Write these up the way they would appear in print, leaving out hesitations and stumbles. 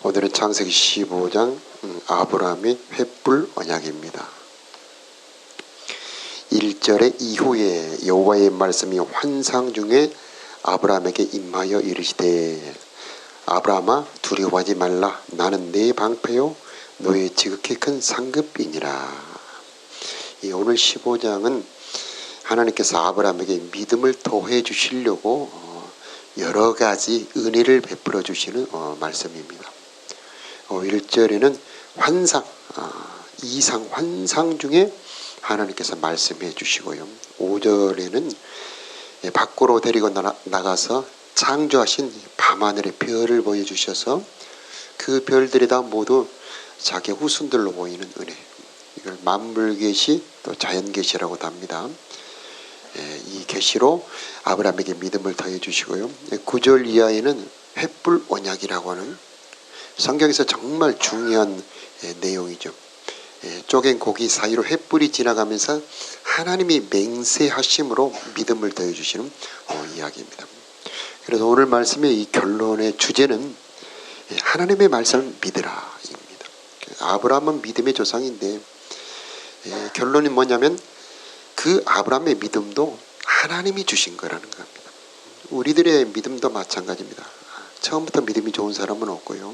오늘은 창세기 15장 아브라함의 횃불 언약입니다. 1절의 이후에 여호와의 말씀이 환상 중에 아브라함에게 임하여 이르시되 아브라함아 두려워하지 말라. 나는 네 방패요 너의 지극히 큰 상급이니라. 오늘 15장은 하나님께서 아브라함에게 믿음을 더해 주시려고 여러 가지 은혜를 베풀어 주시는 말씀입니다. 1절에는 환상, 이상 환상 중에 하나님께서 말씀해 주시고요. 5절에는 밖으로 데리고 나가서 창조하신 밤하늘의 별을 보여주셔서 그 별들이 다 모두 자기 후손들로 보이는 은혜, 이걸 만물계시 또 자연계시라고도 합니다. 이 계시로 아브라함에게 믿음을 더해 주시고요. 9절 이하에는 횃불 언약이라고 하는 성경에서 정말 중요한 내용이죠. 쪼갠 고기 사이로 횃불이 지나가면서 하나님이 맹세하심으로 믿음을 더해 주시는 이야기입니다. 그래서 오늘 말씀의 이 결론의 주제는 하나님의 말씀을 믿으라입니다. 아브라함은 믿음의 조상인데 결론이 뭐냐면 그 아브라함의 믿음도 하나님이 주신 거라는 겁니다. 우리들의 믿음도 마찬가지입니다. 처음부터 믿음이 좋은 사람은 없고요.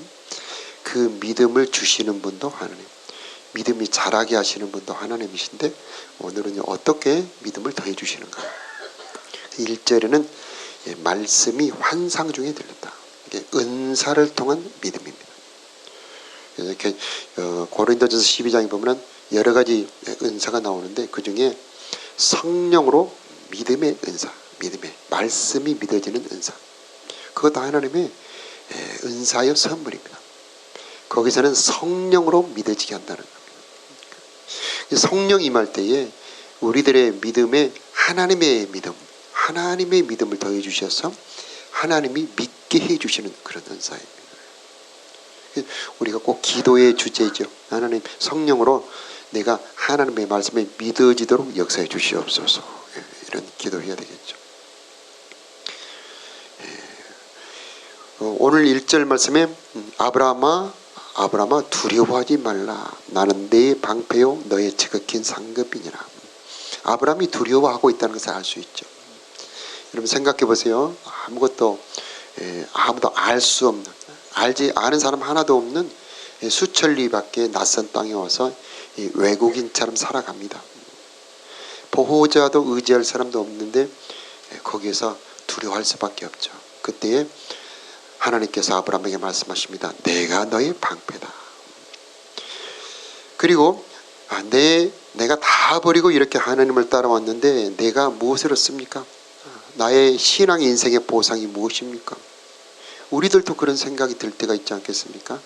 그 믿음을 주시는 분도 하나님, 믿음이 자라게 하시는 분도 하나님이신데 오늘은 어떻게 믿음을 더해 주시는가. 1절에는 말씀이 환상 중에 들렸다. 이게 은사를 통한 믿음입니다. 그래서 이렇게 고린도전서 12장에 보면 여러 가지 은사가 나오는데 그 중에 성령으로 믿음의 은사, 믿음의 말씀이 믿어지는 은사, 그것도 하나님의 은사여 선물입니다. 거기서는 성령으로 믿어지게 한다는 겁니다. 성령 임할 때에 우리들의 믿음에 하나님의 믿음을 더해 주셔서 하나님이 믿게 해 주시는 그런 은사입니다. 우리가 꼭 기도의 주제죠. 하나님, 성령으로 내가 하나님의 말씀에 믿어지도록 역사해 주시옵소서. 이런 기도해야 되겠죠. 오늘 1절 말씀에 아브라함아 두려워하지 말라. 나는 네 방패요 너의 지극히 상급이니라. 아브라함이 두려워하고 있다는 것을 알 수 있죠. 여러분 생각해 보세요. 아무도 알 수 없는, 아는 사람 하나도 없는 수천리밖에 낯선 땅에 와서 외국인처럼 살아갑니다. 보호자도 의지할 사람도 없는데 거기에서 두려워할 수밖에 없죠. 그때에 하나님께서 아브라함에게 말씀하십니다. 내가 너의 방패다. 그리고 내가 다 버리고 이렇게 하나님을 따라왔는데 내가 무엇을 얻습니까? 나의 신앙의 인생의 보상이 무엇입니까? 우리들도 그런 생각이 들 때가 있지 않겠습니까?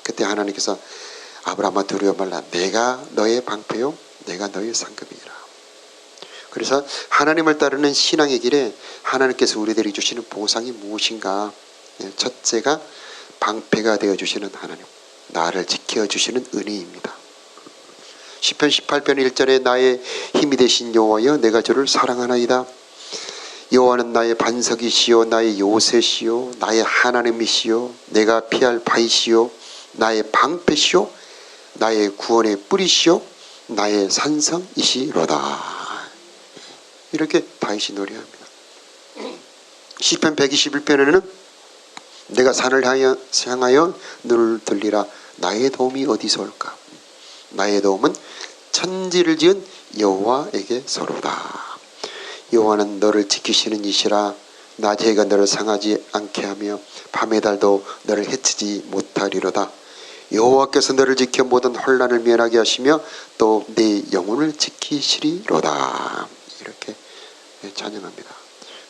그때 하나님께서 아브라함아 두려워 말라. 내가 너의 방패요 내가 너의 상급이라. 그래서 하나님을 따르는 신앙의 길에 하나님께서 우리들이 주시는 보상이 무엇인가? 첫째가 방패가 되어주시는 하나님, 나를 지켜주시는 은혜입니다. 시편 18편 1절에 나의 힘이 되신 여호와여 내가 주를 사랑하나이다. 여호와는 나의 반석이시요 나의 요새시요 나의 하나님이시요 내가 피할 바이시요 나의 방패시요 나의 구원의 뿌리시요 나의 산성이시로다. 이렇게 다윗이 노래합니다. 시편 121편에는 내가 산을 향하여 눈을 들리라. 나의 도움이 어디서 올까? 나의 도움은 천지를 지은 여호와에게서로다. 여호와는 너를 지키시는 이시라. 낮에가 너를 상하지 않게 하며 밤의 달도 너를 해치지 못하리로다. 여호와께서 너를 지켜 모든 혼란을 면하게 하시며 또 네 영혼을 지키시리로다. 이렇게 찬양합니다.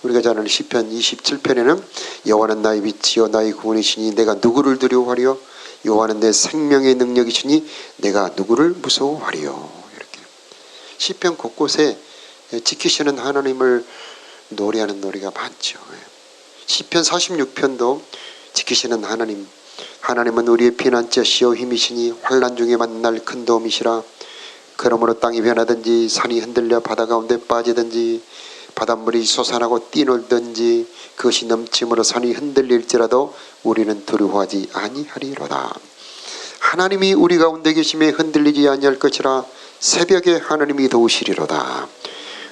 우리가 잘 아는 시편 27편에는 여호와는 나의 빛이요 나의 구원이시니 내가 누구를 두려워하리요? 여호와는 내 생명의 능력이시니 내가 누구를 무서워하리요? 이렇게 시편 곳곳에 지키시는 하나님을 노래하는 노래가 많죠. 시편 46편도 지키시는 하나님은 우리의 피난처시요 힘이시니 환난 중에 만날 큰 도움이시라. 그러므로 땅이 변하든지 산이 흔들려 바다 가운데 빠지든지 바닷물이 솟아나고 뛰놀든지 그것이 넘침으로 산이 흔들릴지라도 우리는 두려워하지 아니하리로다. 하나님이 우리 가운데 계심에 흔들리지 아니할 것이라. 새벽에 하나님이 도우시리로다.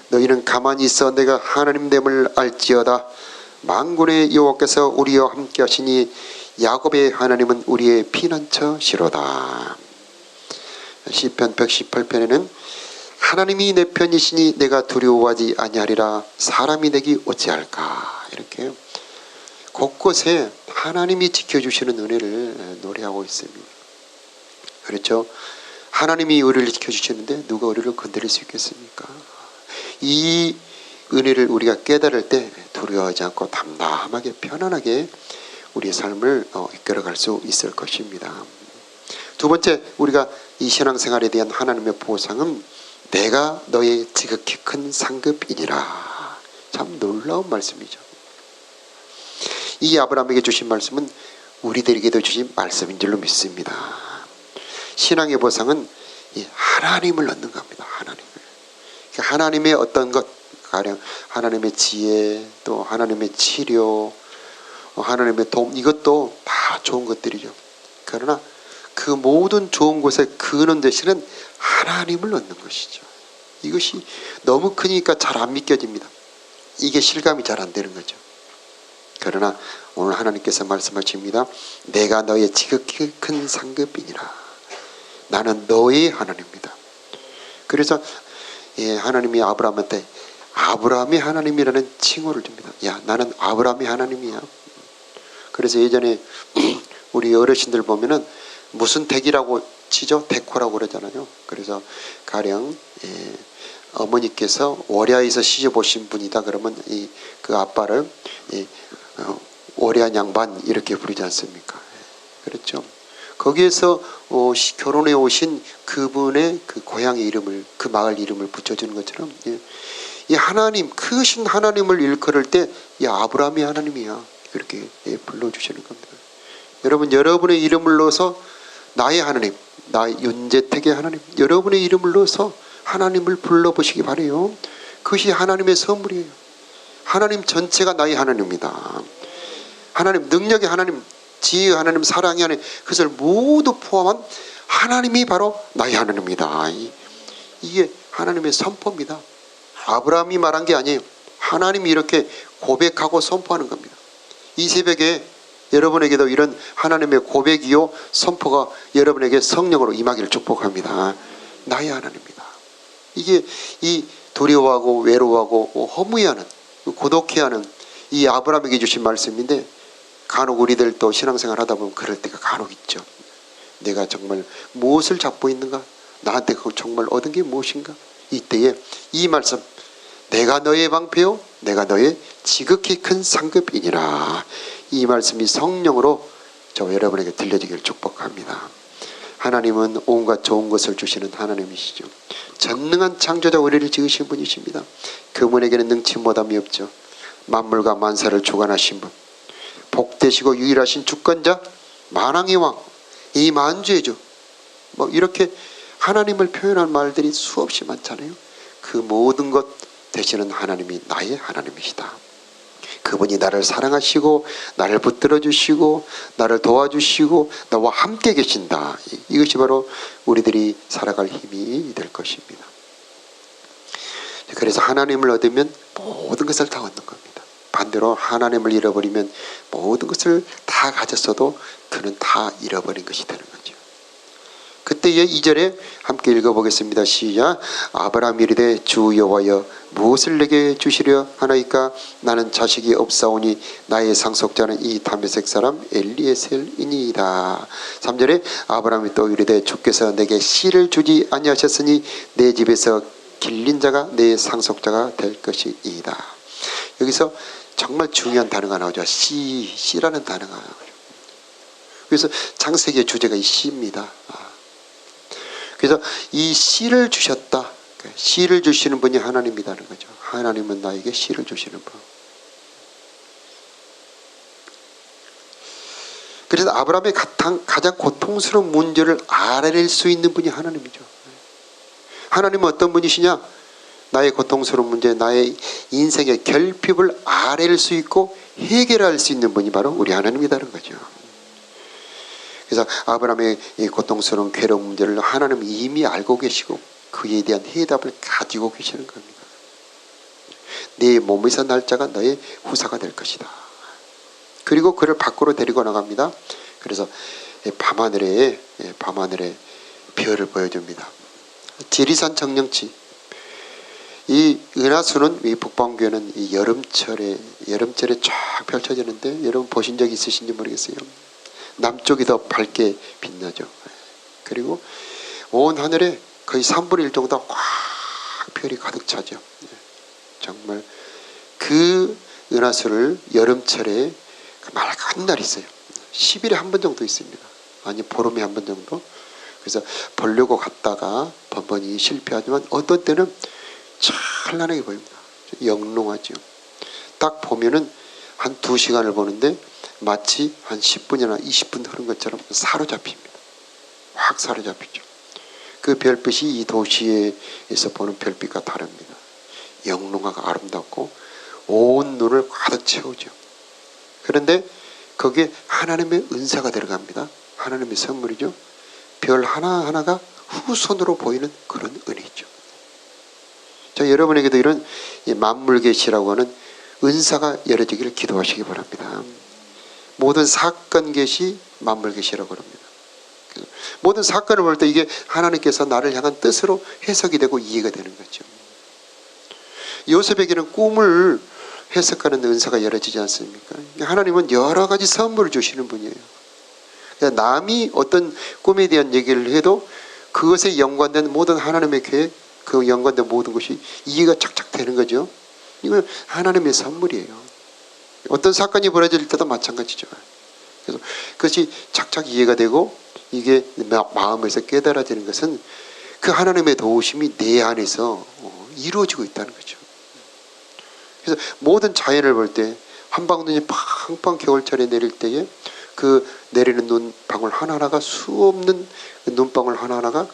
너희는 가만히 있어 내가 하나님됨을 알지어다. 만군의 여호와께서 우리와 함께 하시니 야곱의 하나님은 우리의 피난처시로다. 시편 118편에는 하나님이 내 편이시니 내가 두려워하지 아니하리라. 사람이 내게 어찌할까. 이렇게 곳곳에 하나님이 지켜주시는 은혜를 노래하고 있습니다. 그렇죠? 하나님이 우리를 지켜주시는데 누가 우리를 건드릴 수 있겠습니까? 이 은혜를 우리가 깨달을 때 두려워하지 않고 담담하게 편안하게 우리의 삶을 이끌어갈 수 있을 것입니다. 두 번째, 우리가 이 신앙생활에 대한 하나님의 보상은 내가 너의 지극히 큰 상급이니라. 참 놀라운 말씀이죠. 이 아브라함에게 주신 말씀은 우리들에게도 주신 말씀인 줄로 믿습니다. 신앙의 보상은 이 하나님을 얻는 겁니다. 하나님의 어떤 것, 가령 하나님의 지혜, 또 하나님의 치료, 하나님의 도움, 이것도 다 좋은 것들이죠. 그러나 그 모든 좋은 것의 근원 되시는 하나님을 얻는 것이죠. 이것이 너무 크니까 잘 안 믿겨집니다. 이게 실감이 잘 안 되는 거죠. 그러나 오늘 하나님께서 말씀하십니다. 내가 너의 지극히 큰 상급이니라. 나는 너의 하나님이다. 그래서 하나님이 아브라함한테 아브라함의 하나님이라는 칭호를 줍니다. 야, 나는 아브라함의 하나님이야. 그래서 예전에 우리 어르신들 보면은 무슨 댁이라고 치죠? 데코라고 그러잖아요. 그래서 가령 어머니께서 월야에서 시집 오신 분이다 그러면 그 아빠를 월야 양반 이렇게 부르지 않습니까? 그렇죠. 거기에서 결혼해 오신 그분의 그 고향의 이름을, 그 마을 이름을 붙여주는 것처럼 이 하나님, 크신 하나님을 일컬을 때 이 아브라함이 하나님이야 이렇게 불러주시는 겁니다. 여러분, 여러분의 이름을 넣어서 나의 하나님, 나의 윤재택의 하나님, 여러분의 이름을 넣어서 하나님을 불러보시기 바라요. 그것이 하나님의 선물이에요. 하나님 전체가 나의 하나님입니다. 하나님 능력의 하나님, 지혜의 하나님, 사랑의 하나님, 그것을 모두 포함한 하나님이 바로 나의 하나님입니다. 이게 하나님의 선포입니다. 아브라함이 말한 게 아니에요. 하나님이 이렇게 고백하고 선포하는 겁니다. 이 새벽에 여러분에게도 이런 하나님의 고백이요 선포가 여러분에게 성령으로 임하기를 축복합니다. 나의 하나님입니다. 이게 이 두려워하고 외로워하고 허무해하는, 고독해하는 이 아브라함에게 주신 말씀인데, 간혹 우리들도 신앙생활 하다 보면 그럴 때가 간혹 있죠. 내가 정말 무엇을 잡고 있는가? 나한테 그걸 정말 얻은 게 무엇인가? 이때에 이 말씀, 내가 너의 방패요 내가 너의 지극히 큰 상급이니라. 이 말씀이 성령으로 저 여러분에게 들려지기를 축복합니다. 하나님은 온갖 좋은 것을 주시는 하나님이시죠. 전능한 창조자 우리를 지으신 분이십니다. 그분에게는 능치 못함이 없죠. 만물과 만사를 주관하신 분, 복되시고 유일하신 주권자, 만왕의 왕, 이 만주의 주, 이렇게 하나님을 표현한 말들이 수없이 많잖아요. 그 모든 것 되시는 하나님이 나의 하나님이시다. 그분이 나를 사랑하시고 나를 붙들어 주시고 나를 도와주시고 나와 함께 계신다. 이것이 바로 우리들이 살아갈 힘이 될 것입니다. 그래서 하나님을 얻으면 모든 것을 다 얻는 겁니다. 반대로 하나님을 잃어버리면 모든 것을 다 가졌어도 그는 다 잃어버린 것이 되는 거죠. 그때의 2절에 함께 읽어보겠습니다. 시작. 아브라함이 이르되 주 여호와여 무엇을 내게 주시려 하나이까? 나는 자식이 없사오니 나의 상속자는 이 다메섹 사람 엘리에셀이니이다. 3절에 아브라함이 또 이르되 주께서 내게 씨를 주지 아니하셨으니 내 집에서 길린 자가 내 상속자가 될 것이이다. 여기서 정말 중요한 단어가 나오죠. 씨라는 단어가 나오죠. 그래서 창세기의 주제가 이 씨입니다. 그래서 이 씨를 주셨다. 씨를 주시는 분이 하나님이라는 거죠. 하나님은 나에게 씨를 주시는 분. 그래서 아브라함의 가장 고통스러운 문제를 알아낼 수 있는 분이 하나님이죠. 하나님은 어떤 분이시냐? 나의 고통스러운 문제, 나의 인생의 결핍을 아랠 수 있고 해결할 수 있는 분이 바로 우리 하나님이라는 거죠. 그래서 아브라함의 이 고통스러운 괴로운 문제를 하나님은 이미 알고 계시고 그에 대한 해답을 가지고 계시는 겁니다. 네 몸에서 날짜가 너의 후사가 될 것이다. 그리고 그를 밖으로 데리고 나갑니다. 그래서 밤하늘에 별을 보여줍니다. 지리산 정령치. 이 은하수는 이 북방교는 이 여름철에 쫙 펼쳐지는데 여러분 보신 적 있으신지 모르겠어요. 남쪽이 더 밝게 빛나죠. 그리고 온 하늘에 거의 3분의 1 정도 꽉 별이 가득 차죠. 정말 그 은하수를 여름철에 맑은 날이 있어요. 10일에 한 번 정도 있습니다. 아니 보름에 한 번 정도. 그래서 보려고 갔다가 번번이 실패하지만 어떤 때는 찬란하게 보입니다. 영롱하죠. 딱 보면은 한 2시간을 보는데 마치 한 10분이나 20분 흐른 것처럼 사로잡힙니다. 확 사로잡히죠. 그 별빛이 이 도시에서 보는 별빛과 다릅니다. 영롱하고 아름답고 온 눈을 가득 채우죠. 그런데 거기에 하나님의 은사가 들어갑니다. 하나님의 선물이죠. 별 하나하나가 후손으로 보이는 그런 은혜죠. 자, 여러분에게도 이런 만물계시라고 하는 은사가 열어지기를 기도하시기 바랍니다. 모든 사건 계시 만물계시라고 합니다. 모든 사건을 볼 때 이게 하나님께서 나를 향한 뜻으로 해석이 되고 이해가 되는 거죠. 요셉에게는 꿈을 해석하는 은사가 열어지지 않습니까? 하나님은 여러 가지 선물을 주시는 분이에요. 남이 어떤 꿈에 대한 얘기를 해도 그것에 연관된 모든 하나님의 계획, 그 연관된 모든 것이 이해가 착착 되는 거죠. 이건 하나님의 선물이에요. 어떤 사건이 벌어질 때도 마찬가지죠. 그래서 그것이 착착 이해가 되고 이게 마음에서 깨달아지는 것은 그 하나님의 도우심이 내 안에서 이루어지고 있다는 거죠. 그래서 모든 자연을 볼 때 한 방울 눈이 팡팡 겨울철에 내릴 때에 그 내리는 눈방울 하나하나가 수없는 눈방울 하나하나가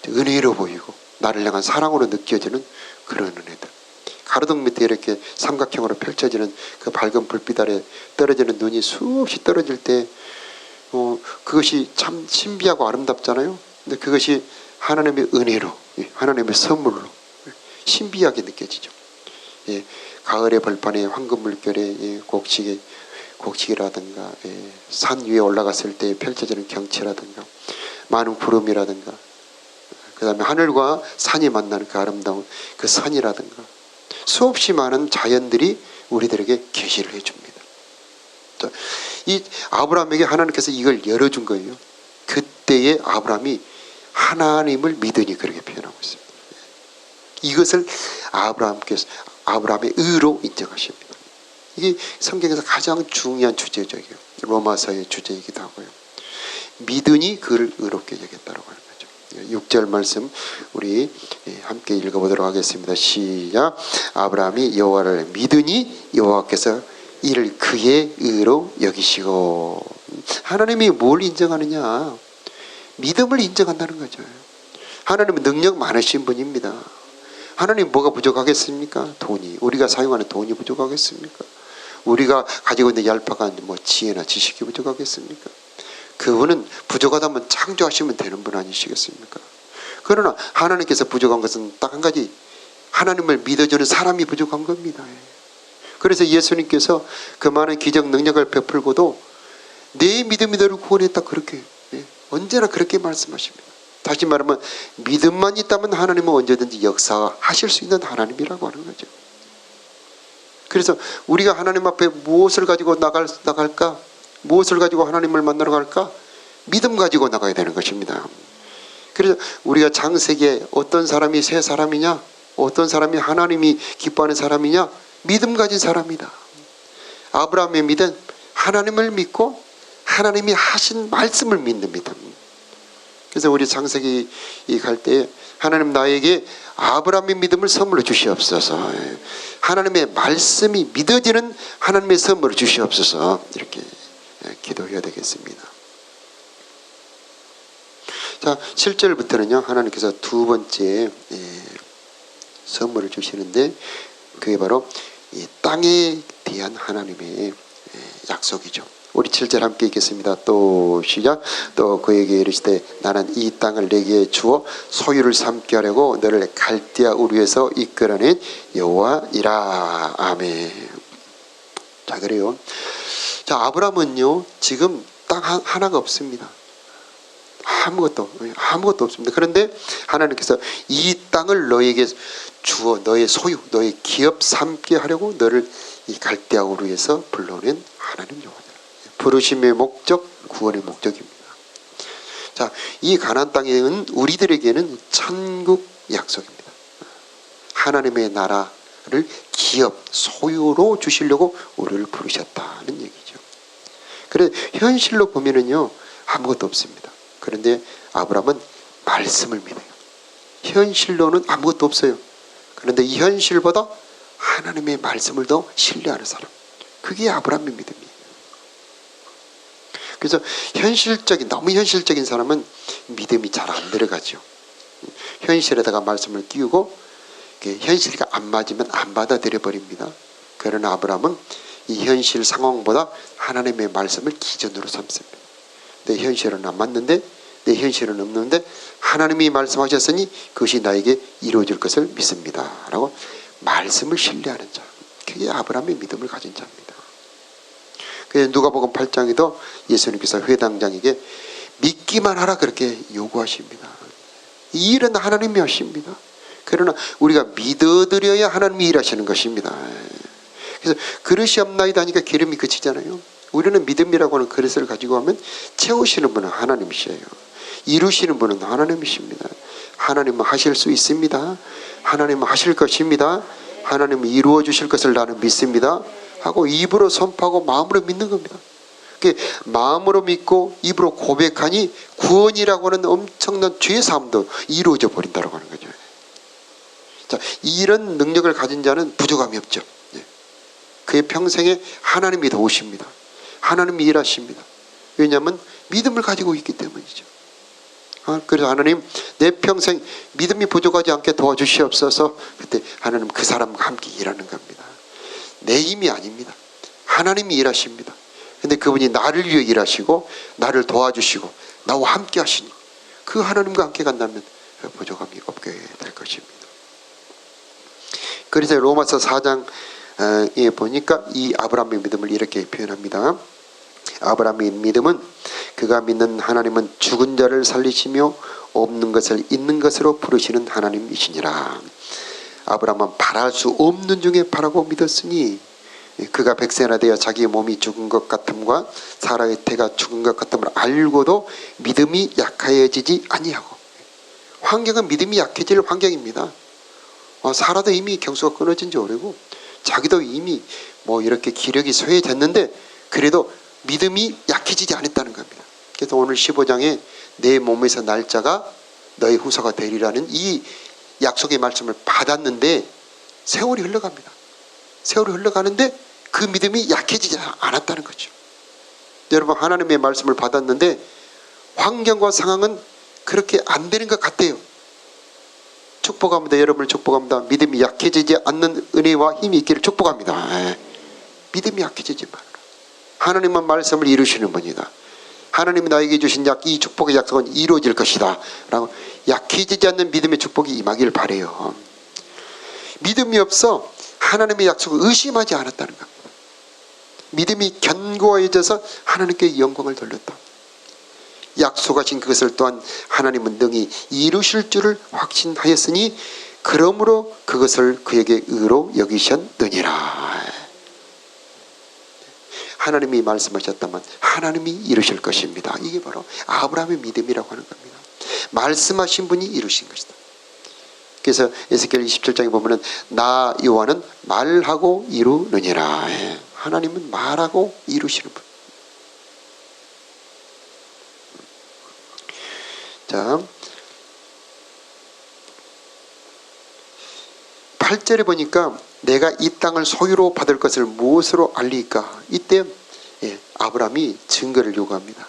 은혜로 보이고 나를 향한 사랑으로 느껴지는 그런 은혜들. 가로등 밑에 이렇게 삼각형으로 펼쳐지는 그 밝은 불빛 아래 떨어지는 눈이 수없이 떨어질 때 그것이 참 신비하고 아름답잖아요. 근데 그것이 하나님의 은혜로, 하나님의 선물로 신비하게 느껴지죠. 예, 가을의 벌판에 황금 물결에 곡식이라든가 산 위에 올라갔을 때 펼쳐지는 경치라든가 많은 구름이라든가 그 다음에 하늘과 산이 만나는 그 아름다운 그 산이라든가 수없이 많은 자연들이 우리들에게 계시를 해줍니다. 이 아브라함에게 하나님께서 이걸 열어준 거예요. 그때의 아브라함이 하나님을 믿으니 그렇게 표현하고 있습니다. 이것을 아브라함의 의로 인정하십니다. 이게 성경에서 가장 중요한 주제죠. 로마서의 주제이기도 하고요. 믿으니 그를 의롭게 여겼다고 하는 거죠. 6절 말씀 우리 함께 읽어보도록 하겠습니다. 시작. 아브라함이 여호와를 믿으니 여호와께서 이를 그의 의로 여기시고. 하나님이 뭘 인정하느냐? 믿음을 인정한다는 거죠. 하나님은 능력 많으신 분입니다. 하나님 뭐가 부족하겠습니까? 돈이. 우리가 사용하는 돈이 부족하겠습니까? 우리가 가지고 있는 얄팍한 지혜나 지식이 부족하겠습니까? 그분은 부족하다면 창조하시면 되는 분 아니시겠습니까? 그러나 하나님께서 부족한 것은 딱 한 가지, 하나님을 믿어주는 사람이 부족한 겁니다. 그래서 예수님께서 그 많은 기적 능력을 베풀고도 내 믿음이 너를 구원했다, 그렇게 언제나 그렇게 말씀하십니다. 다시 말하면 믿음만 있다면 하나님은 언제든지 역사하실 수 있는 하나님이라고 하는 거죠. 그래서 우리가 하나님 앞에 무엇을 가지고 나갈까? 무엇을 가지고 하나님을 만나러 갈까? 믿음 가지고 나가야 되는 것입니다. 그래서 우리가 창세기에 어떤 사람이 새 사람이냐? 어떤 사람이 하나님이 기뻐하는 사람이냐? 믿음 가진 사람이다. 아브라함의 믿음, 하나님을 믿고 하나님이 하신 말씀을 믿는 믿음. 그래서 우리 창세기 갈 때 하나님 나에게 아브라함의 믿음을 선물로 주시옵소서. 하나님의 말씀이 믿어지는 하나님의 선물을 주시옵소서. 이렇게 기도해야 되겠습니다. 자, 7절부터는요, 하나님께서 두 번째 선물을 주시는데 그게 바로 이 땅에 대한 하나님의 약속이죠. 우리 7절 함께 읽겠습니다. 또 시작. 또 그에게 이르시되 나는 이 땅을 내게 주어 소유를 삼게 하려고 너를 갈대아 우르에서 이끌어낸 여호와이라. 아멘. 자, 그래요. 자, 아브라함은요 지금 땅 하나가 없습니다. 아무것도 없습니다. 그런데 하나님께서 이 땅을 너에게 주어 너의 소유, 너의 기업 삼게 하려고 너를 이 갈대아 우르에서 불러낸 하나님 여호와다. 부르심의 목적, 구원의 목적입니다. 자, 이 가나안 땅에는 우리들에게는 천국 약속입니다. 하나님의 나라를 기업, 소유로 주시려고 우리를 부르셨다는 얘기죠. 그래 현실로 보면은요 아무것도 없습니다. 그런데 아브라함은 말씀을 믿어요. 현실로는 아무것도 없어요. 그런데 이 현실보다 하나님의 말씀을 더 신뢰하는 사람, 그게 아브라함의 믿음이에요. 그래서 너무 현실적인 사람은 믿음이 잘 안 들어가죠. 현실에다가 말씀을 띄우고 현실과 안 맞으면 안 받아들여 버립니다. 그러나 아브라함은 이 현실 상황보다 하나님의 말씀을 기준으로 삼습니다. 내 현실은 안 맞는데, 내 현실은 없는데 하나님이 말씀하셨으니 그것이 나에게 이루어질 것을 믿습니다 라고 말씀을 신뢰하는 자, 그게 아브라함의 믿음을 가진 자입니다. 그래서 누가복음 8장에도 예수님께서 회당장에게 믿기만 하라 그렇게 요구하십니다. 이 일은 하나님이 하십니다. 그러나 우리가 믿어드려야 하나님이 일하시는 것입니다. 그래서 그릇이 없나이다 하니까 기름이 그치잖아요. 우리는 믿음이라고 하는 그릇을 가지고 하면 채우시는 분은 하나님이셔요. 이루시는 분은 하나님이십니다. 하나님은 하실 수 있습니다. 하나님은 하실 것입니다. 하나님은 이루어 주실 것을 나는 믿습니다 하고 입으로 선포하고 마음으로 믿는 겁니다. 마음으로 믿고 입으로 고백하니 구원이라고 하는 엄청난 죄 사함도 이루어져 버린다고 하는 거죠. 자, 이런 능력을 가진 자는 부족함이 없죠. 그의 평생에 하나님이 도우십니다. 하나님이 일하십니다. 왜냐하면 믿음을 가지고 있기 때문이죠. 그래서 하나님 내 평생 믿음이 부족하지 않게 도와주시옵소서. 그때 하나님 그 사람과 함께 일하는 겁니다. 내 힘이 아닙니다. 하나님이 일하십니다. 근데 그분이 나를 위해 일하시고 나를 도와주시고 나와 함께 하시니 그 하나님과 함께 간다면 부족함이 없게 될 것입니다. 그래서 로마서 4장에 보니까 이 아브라함의 믿음을 이렇게 표현합니다. 아브라함의 믿음은 그가 믿는 하나님은 죽은 자를 살리시며 없는 것을 있는 것으로 부르시는 하나님이시니라. 아브라함은 바랄 수 없는 중에 바라고 믿었으니 그가 백세나 되어 자기의 몸이 죽은 것 같음과 사라의 태가 죽은 것 같음을 알고도 믿음이 약해지지 아니하고, 환경은 믿음이 약해질 환경입니다. 사라도 이미 경수가 끊어진 지 오래고 자기도 이미 이렇게 기력이 쇠해졌는데 그래도 믿음이 약해지지 않았다는 겁니다. 그래서 오늘 15장에 내 몸에서 날 자가 너의 후사가 되리라는 이 약속의 말씀을 받았는데 세월이 흘러갑니다. 세월이 흘러가는데 그 믿음이 약해지지 않았다는 거죠. 여러분, 하나님의 말씀을 받았는데 환경과 상황은 그렇게 안 되는 것 같아요. 축복합니다. 여러분을 축복합니다. 믿음이 약해지지 않는 은혜와 힘이 있기를 축복합니다. 믿음이 약해지지 말라. 하나님은 말씀을 이루시는 분이다. 하나님이 나에게 주신 이 축복의 약속은 이루어질 것이다 라고 약해지지 않는 믿음의 축복이 임하기를 바라요. 믿음이 없어 하나님의 약속을 의심하지 않았다는 겁니다. 믿음이 견고해져서 하나님께 영광을 돌렸다. 약속하신 그것을 또한 하나님은 능히 이루실 줄을 확신하였으니 그러므로 그것을 그에게 의로 여기셨느니라. 하나님이 말씀하셨다면 하나님이 이루실 것입니다. 이게 바로 아브라함의 믿음이라고 하는 겁니다. 말씀하신 분이 이루신 것이다. 그래서 에스겔 27장에 보면은 나 여호와는 말하고 이루느니라. 하나님은 말하고 이루시는 분. 자, 8절에 보니까 내가 이 땅을 소유로 받을 것을 무엇으로 알리까? 이때 아브라함이 증거를 요구합니다.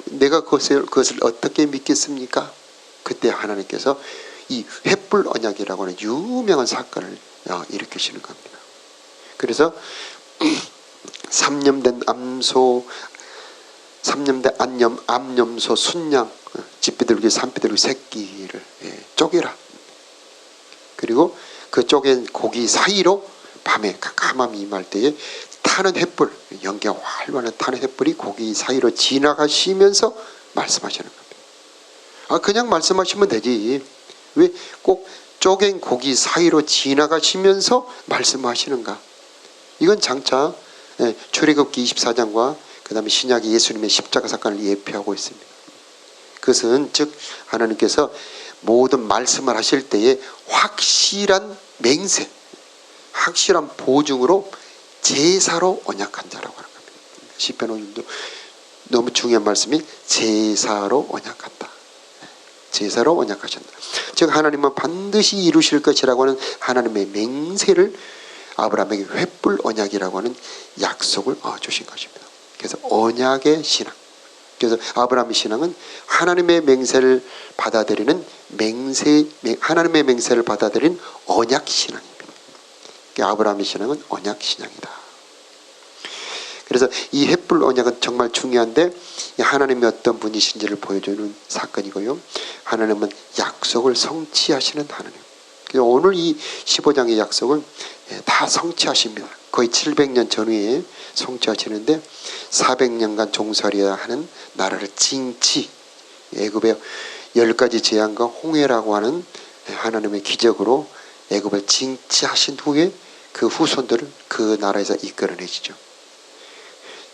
내가 그것을 어떻게 믿겠습니까? 그때 하나님께서 이 횃불 언약이라고 하는 유명한 사건을 일으키시는 겁니다. 그래서 3년 된 암염소 순양 집비둘기 산비둘기 새끼를 쪼개라. 그리고 그 쪼갠 고기 사이로 밤에 캄캄함이 임할 때에 타는 횃불, 연기가 활발한 타는 횃불이 고기 사이로 지나가시면서 말씀하시는 겁니다. 그냥 말씀하시면 되지. 왜 꼭 쪼갠 고기 사이로 지나가시면서 말씀하시는가? 이건 장차 출애굽기 24장과 그 다음에 신약의 예수님의 십자가 사건을 예표하고 있습니다. 그것은 즉 하나님께서 모든 말씀을 하실 때에 확실한 맹세, 확실한 보증으로 제사로 언약한 자라고 하는 겁니다. 시편 5년도 너무 중요한 말씀이 제사로 언약한다. 제사로 언약하신다. 즉 하나님은 반드시 이루실 것이라고 하는 하나님의 맹세를 아브라함에게 횃불 언약이라고 하는 약속을 주신 것입니다. 그래서 언약의 신앙. 그래서 아브라함의 신앙은 하나님의 맹세를 받아들이는 하나님의 맹세를 받아들인 언약 신앙입니다. 그러니까 아브라함의 신앙은 언약 신앙이다. 그래서 이 횃불 언약은 정말 중요한데 하나님이 어떤 분이신지를 보여주는 사건이고요. 하나님은 약속을 성취하시는 하나님. 그래서 오늘 이 15장의 약속을 다 성취하십니다. 거의 700년 전후에 성취하시는데 400년간 종살이해야 하는 나라를 징치, 애굽의 10가지 재앙과 홍해라고 하는 하나님의 기적으로 애굽을 징치하신 후에 그 후손들을 그 나라에서 이끌어내시죠.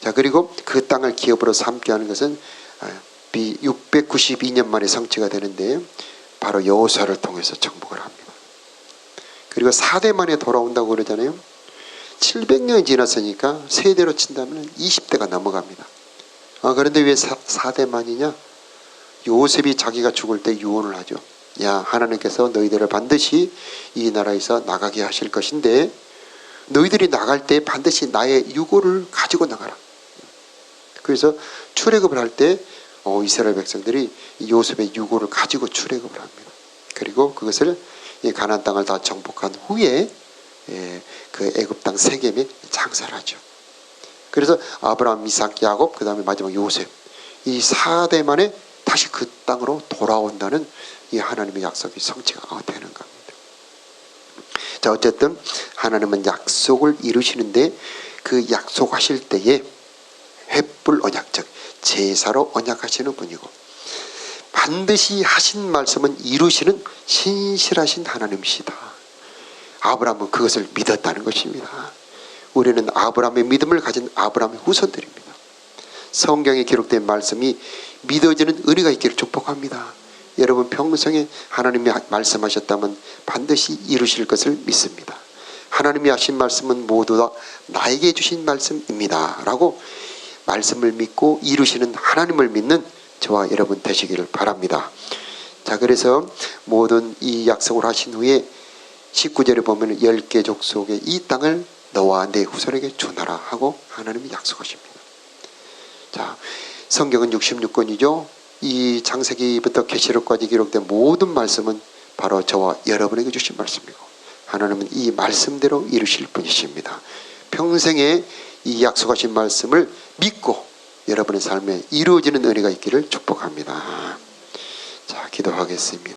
자, 그리고 그 땅을 기업으로 삼게 하는 것은 692년 만에 성취가 되는데 바로 여호수아를 통해서 정복을 합니다. 그리고 4대 만에 돌아온다고 그러잖아요. 700년이 지났으니까 세대로 친다면 20대가 넘어갑니다. 그런데 왜 4대 만이냐? 요셉이 자기가 죽을 때 유언을 하죠. 야, 하나님께서 너희들을 반드시 이 나라에서 나가게 하실 것인데 너희들이 나갈 때 반드시 나의 유고를 가지고 나가라. 그래서 출애굽을 할 때 이스라엘 백성들이 요셉의 유고를 가지고 출애굽을 합니다. 그리고 그것을 가나안 땅을 다 정복한 후에 그 애굽 땅 세겜에 장사를 하죠. 그래서 아브라함, 이삭, 야곱, 그 다음에 마지막 요셉, 이 4대 만에 다시 그 땅으로 돌아온다는 이 하나님의 약속이 성취가 되는 겁니다. 자, 어쨌든 하나님은 약속을 이루시는데 그 약속하실 때에 횃불 언약, 즉 제사로 언약하시는 분이고 반드시 하신 말씀은 이루시는 신실하신 하나님이시다. 아브라함은 그것을 믿었다는 것입니다. 우리는 아브라함의 믿음을 가진 아브라함의 후손들입니다. 성경에 기록된 말씀이 믿어지는 은혜가 있기를 축복합니다. 여러분 평생에 하나님이 말씀하셨다면 반드시 이루실 것을 믿습니다. 하나님이 하신 말씀은 모두 다 나에게 주신 말씀입니다 라고 말씀을 믿고 이루시는 하나님을 믿는 저와 여러분 되시기를 바랍니다. 자, 그래서 모든 이 약속을 하신 후에 19절에 보면 10개 족속의 이 땅을 너와 내 후손에게 주노라 하고 하나님이 약속하십니다. 자, 성경은 66권이죠. 이 창세기부터 계시록까지 기록된 모든 말씀은 바로 저와 여러분에게 주신 말씀이고 하나님은 이 말씀대로 이루실 분이십니다. 평생에 이 약속하신 말씀을 믿고 여러분의 삶에 이루어지는 은혜가 있기를 축복합니다. 자, 기도하겠습니다.